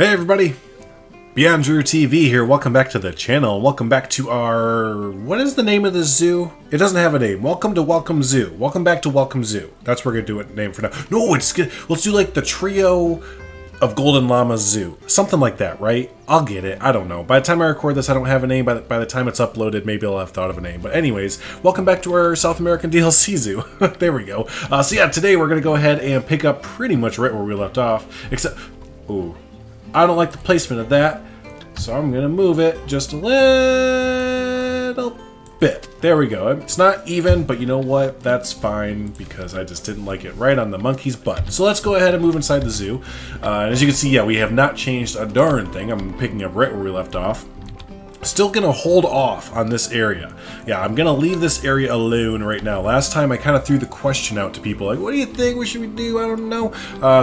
Hey everybody, Beyond Drew TV here. Welcome back to the channel. Welcome back to our... What is the name of the zoo? It doesn't have a name. Welcome to Welcome Zoo. Welcome back to Welcome Zoo. That's what we're going to do a name for now. No, it's good. Let's do like the Trio of Golden Llamas Zoo. Something like that, right? I'll get it. I don't know. By the time I record this, I don't have a name. By the time it's uploaded, maybe I'll have thought of a name. But anyways, welcome back to our South American DLC zoo. There we go. So yeah, today we're going to go ahead and pick up pretty much right where we left off. Except... Ooh. I don't like the placement of that, so I'm going to move it just a little bit. There we go. It's not even, but you know what? That's fine, because I just didn't like it right on the monkey's butt. So let's go ahead and move inside the zoo. And as you can see, yeah, we have not changed a darn thing. I'm picking up right where we left off. Still gonna hold off on this area. Yeah, I'm gonna leave this area alone right now. Last time I kind of threw the question out to people, like, what do you think? What should we do? I don't know.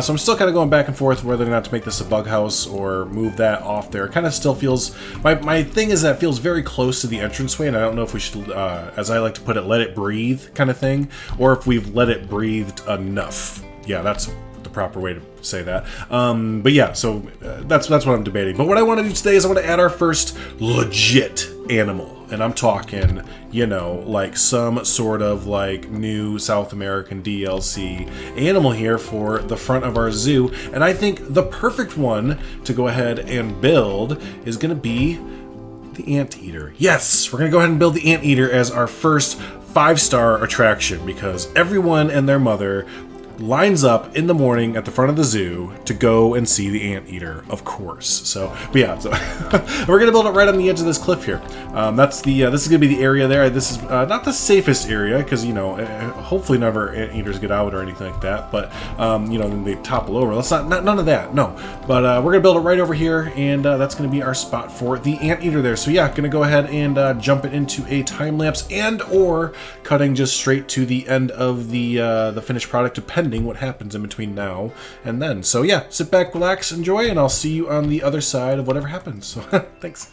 So I'm still kind of going back and forth whether or not to make this a bug house or move that off there. It kind of still feels... My thing is that it feels very close to the entranceway, and I don't know if we should, as I like to put it, let it breathe kind of thing, or if we've let it breathed enough. Yeah, that's the proper way to say that. But yeah, so that's what I'm debating. But what I want to do today is I want to add our first legit animal, and I'm talking, you know, like some sort of like new South American DLC animal here for the front of our zoo. And I think the perfect one to go ahead and build is going to be the Anteater. Yes, we're going to go ahead and build the Anteater as our first 5-star attraction, because everyone and their mother lines up in the morning at the front of the zoo to go and see the Anteater, of course. So, but yeah, so we're gonna build it right on the edge of this cliff here. This is gonna be the area there. This is not the safest area, because, you know, hopefully never Anteaters get out or anything like that. But you know, then they topple over. Let's not none of that. No. But we're gonna build it right over here, and that's gonna be our spot for the Anteater there. So yeah, gonna go ahead and jump it into a time lapse, and or cutting just straight to the end of the finished product, depending what happens in between now and then. So yeah, sit back, relax, enjoy, and I'll see you on the other side of whatever happens. So thanks.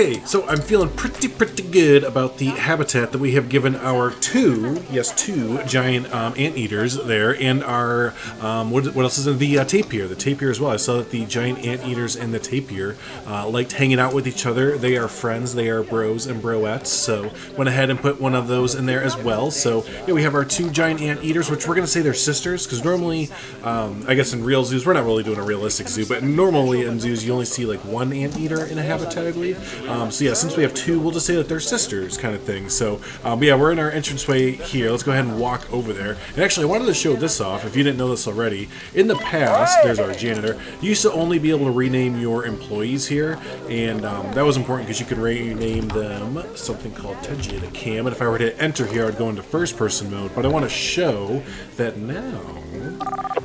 Okay, so I'm feeling pretty good about the habitat that we have given our two giant anteaters there, and our what else is in the tapir? The tapir as well. I saw that the giant anteaters and the tapir liked hanging out with each other. They are friends. They are bros and broettes. So went ahead and put one of those in there as well. So yeah, we have our two giant anteaters, which we're gonna say they're sisters, because normally, I guess in real zoos, we're not really doing a realistic zoo, but normally in zoos you only see like one anteater in a habitat, I believe. So yeah, since we have two, we'll just say that they're sisters kind of thing. So but yeah, we're in our entranceway here. Let's go ahead and walk over there. And actually, I wanted to show this off, if you didn't know this already. In the past, there's our janitor, you used to only be able to rename your employees here, and that was important because you could rename them something called Tejita Cam, and if I were to enter here, I'd go into first person mode, but I want to show that now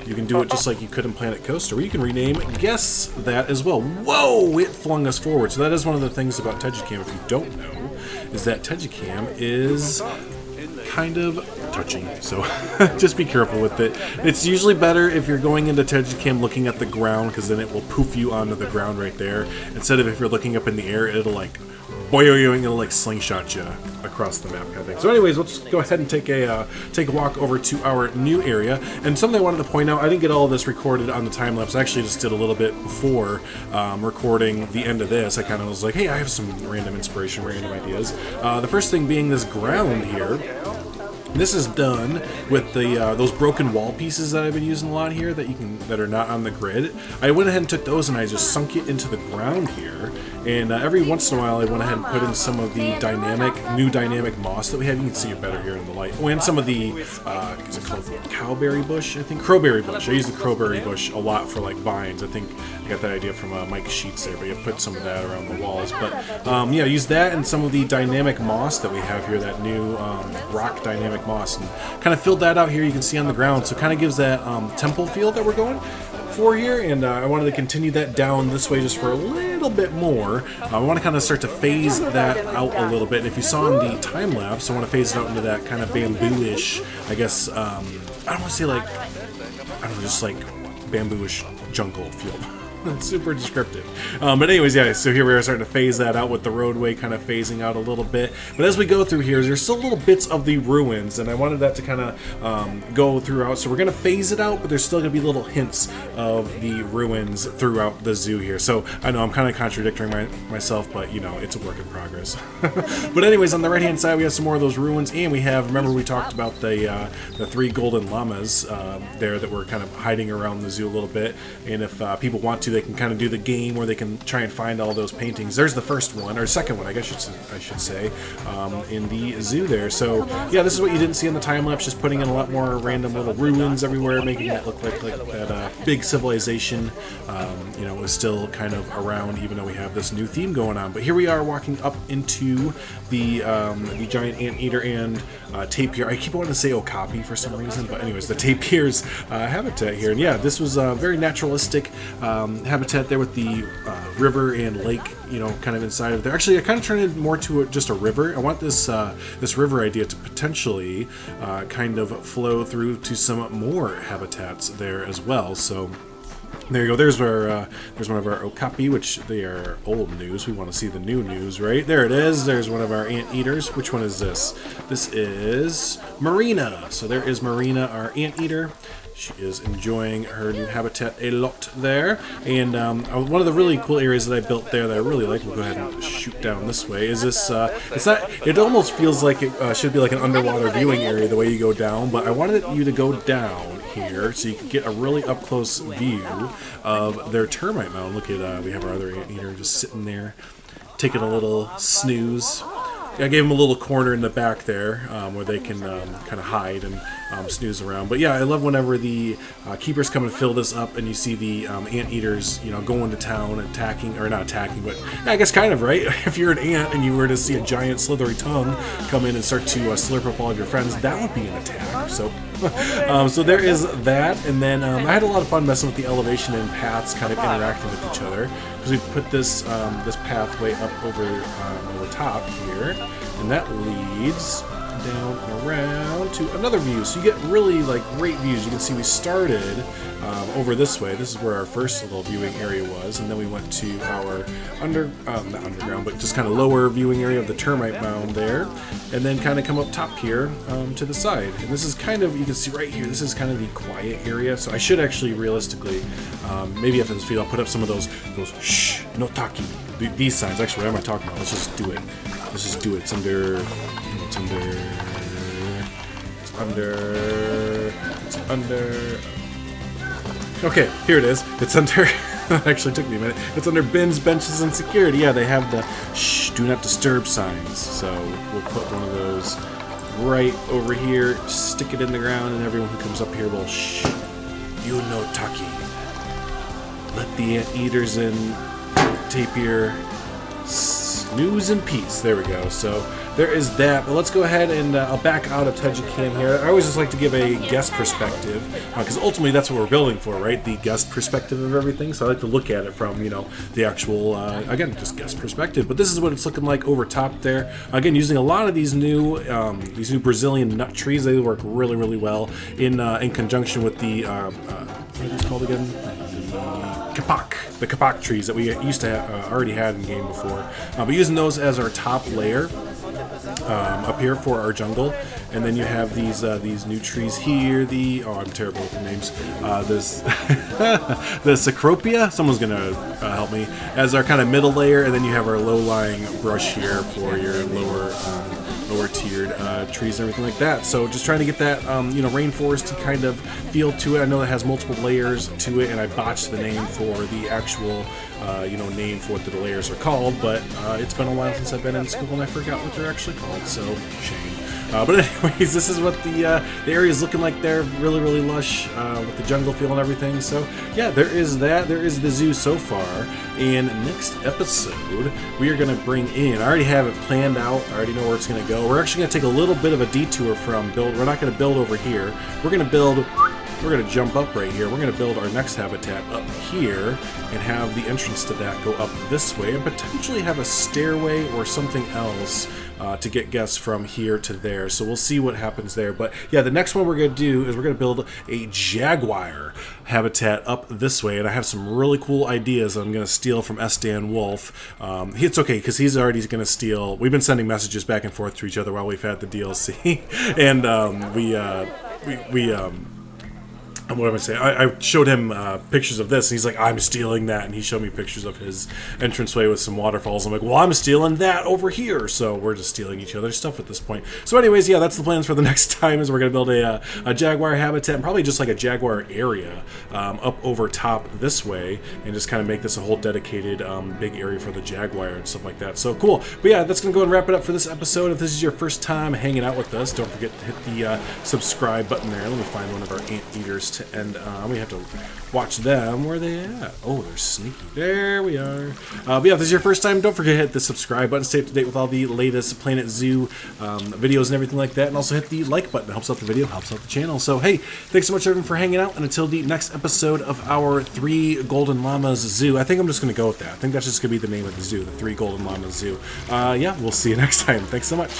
you can do it just like you could in Planet Coaster, where you can rename guess that as well. Whoa! It flung us forward. So that is one of the things about Tejicam, if you don't know, is that Tejicam is kind of touchy. So just be careful with it. It's usually better if you're going into Tejicam looking at the ground, because then it will poof you onto the ground right there. Instead of if you're looking up in the air, it'll like boing, it'll like slingshot you across the map kind of thing. So anyways, let's go ahead and take a walk over to our new area. And something I wanted to point out, I didn't get all of this recorded on the time lapse. I actually just did a little bit before recording the end of this. I kind of was like, hey, I have some random inspiration, random ideas. The first thing being this ground here. This is done with the those broken wall pieces that I've been using a lot here that are not on the grid. I went ahead and took those and I just sunk it into the ground here. And every once in a while, I went ahead and put in some of the new dynamic moss that we have. You can see it better here in the light. Oh, and some of the, is it called cowberry bush? I think crowberry bush. I use the crowberry bush a lot for like vines. I think I got that idea from Mike Sheets there, but you put some of that around the walls. But yeah, use that and some of the dynamic moss that we have here, that new rock dynamic moss, and kind of filled that out here. You can see on the ground, so it kind of gives that temple feel that we're going for here, and I wanted to continue that down this way just for a little bit more. I want to kind of start to phase that out a little bit, and if you saw in the time lapse, I want to phase it out into that kind of bamboo-ish, I guess, I don't want to say like, I don't know, just like bamboo-ish jungle feel. Super descriptive. But anyways, yeah, so here we are starting to phase that out with the roadway kind of phasing out a little bit. But as we go through here, there's still little bits of the ruins, and I wanted that to kind of go throughout. So we're going to phase it out, but there's still going to be little hints of the ruins throughout the zoo here. So I know I'm kind of contradicting myself, but you know, it's a work in progress. But anyways, on the right-hand side, we have some more of those ruins, and we have, remember we talked about the three golden llamas there that were kind of hiding around the zoo a little bit. And if people want to, they can kind of do the game where they can try and find all those paintings. There's the first one, or second one, I guess I should say, in the zoo there. So yeah, this is what you didn't see in the time lapse, just putting in a lot more random little ruins everywhere, making it look like that big civilization, you know, is still kind of around, even though we have this new theme going on. But here we are walking up into the giant anteater and tapir. I keep wanting to say Okapi for some reason, but anyways, the tapir's habitat here. And yeah, this was a very naturalistic habitat there with the river and lake, you know, kind of inside of there. Actually, I kind of turned it more to just a river. I want this this river idea to potentially kind of flow through to some more habitats there as well. So there you go. There's one of our Okapi, which they are old news. We want to see the new news, right? There it is. There's one of our anteaters. Which one is this? This is Marina. So there is Marina, our anteater. She is enjoying her new habitat a lot there. And one of the really cool areas that I built there that I really like, we'll go ahead and shoot down this way, is this, it almost feels like it should be like an underwater viewing area the way you go down, but I wanted you to go down here so you can get a really up-close view of their termite mound. Look at, we have our other anteater just sitting there, taking a little snooze. I gave them a little corner in the back there where they can kind of hide and snooze around. But yeah, I love whenever the keepers come and fill this up and you see the anteaters, you know, going to town, attacking, or not attacking, but yeah, I guess kind of, right? If you're an ant and you were to see a giant slithery tongue come in and start to slurp up all of your friends, that would be an attack. So so there is that. And then I had a lot of fun messing with the elevation and paths kind of interacting with each other, because we put this this pathway up over top here, and that leads down and around to another view. So you get really like great views. You can see we started over this way. This is where our first little viewing area was, and then we went to our not underground, but just kind of lower viewing area of the termite mound there, and then kind of come up top here to the side. And this is kind of, you can see right here, this is kind of the quiet area. So I should actually realistically, maybe after this video, I'll put up some of those shh, no taki, these signs. Actually, what am I talking about? Let's just do it. Let's just do it. It's under. Okay, here it is. It's under. That actually took me a minute. It's under bins, benches, and security. Yeah, they have the shh, do not disturb signs. So we'll put one of those right over here, stick it in the ground, and everyone who comes up here will shh, you no taki. Let the Anteaters and Tapir snooze in peace. There we go. So there is that. But let's go ahead and I'll back out of Tejicam here. I always just like to give a guest perspective because ultimately that's what we're building for, right? The guest perspective of everything. So I like to look at it from, you know, the actual, again, just guest perspective. But this is what it's looking like over top there. Again, using a lot of these new Brazilian nut trees. They work really, really well in conjunction with the what are these called again? The kapak trees that we used to have, already had in game before, but using those as our top layer up here for our jungle, and then you have these new trees here. I'm terrible with the names. This the Cecropia. Someone's gonna help me as our kind of middle layer, and then you have our low-lying brush here for your lower tiered trees and everything like that. So just trying to get that you know, rainforesty kind of feel to it. I know it has multiple layers to it, and I botched the name for the actual you know, name for what the layers are called, but it's been a while since I've been in school and I forgot what they're actually called, so shame. But anyways, this is what the area is looking like there. Really, really lush with the jungle feel and everything. So yeah, there is that. There is the zoo so far. And next episode, we are going to bring in, I already have it planned out. I already know where it's going to go. We're actually going to take a little bit of a detour from build. We're not going to build over here. We're going to jump up right here. We're going to build our next habitat up here and have the entrance to that go up this way and potentially have a stairway or something else to get guests from here to there. So we'll see what happens there. But yeah, the next one we're going to do is we're going to build a jaguar habitat up this way. And I have some really cool ideas that I'm going to steal from Dan Wolf. It's okay because he's already going to steal. We've been sending messages back and forth to each other while we've had the DLC. And what am I saying? I showed him pictures of this, and he's like, I'm stealing that. And he showed me pictures of his entranceway with some waterfalls. I'm like, well, I'm stealing that over here. So we're just stealing each other's stuff at this point. So anyways, yeah, that's the plans for the next time, is we're going to build a jaguar habitat, and probably just like a jaguar area up over top this way, and just kind of make this a whole dedicated big area for the jaguar and stuff like that. So cool. But yeah, that's going to go and wrap it up for this episode. If this is your first time hanging out with us, don't forget to hit the subscribe button there. Let me find one of our Anteaters to end on. We have to watch them. Where are they at? Oh, they're sneaky. There we are. But yeah, if this is your first time, don't forget to hit the subscribe button. Stay up to date with all the latest Planet Zoo videos and everything like that. And also hit the like button. It helps out the video, helps out the channel. So hey, thanks so much everyone for hanging out. And until the next episode of our Three Golden Llamas Zoo, I think I'm just going to go with that. I think that's just going to be the name of the zoo, the Three Golden Llamas Zoo. Yeah, we'll see you next time. Thanks so much.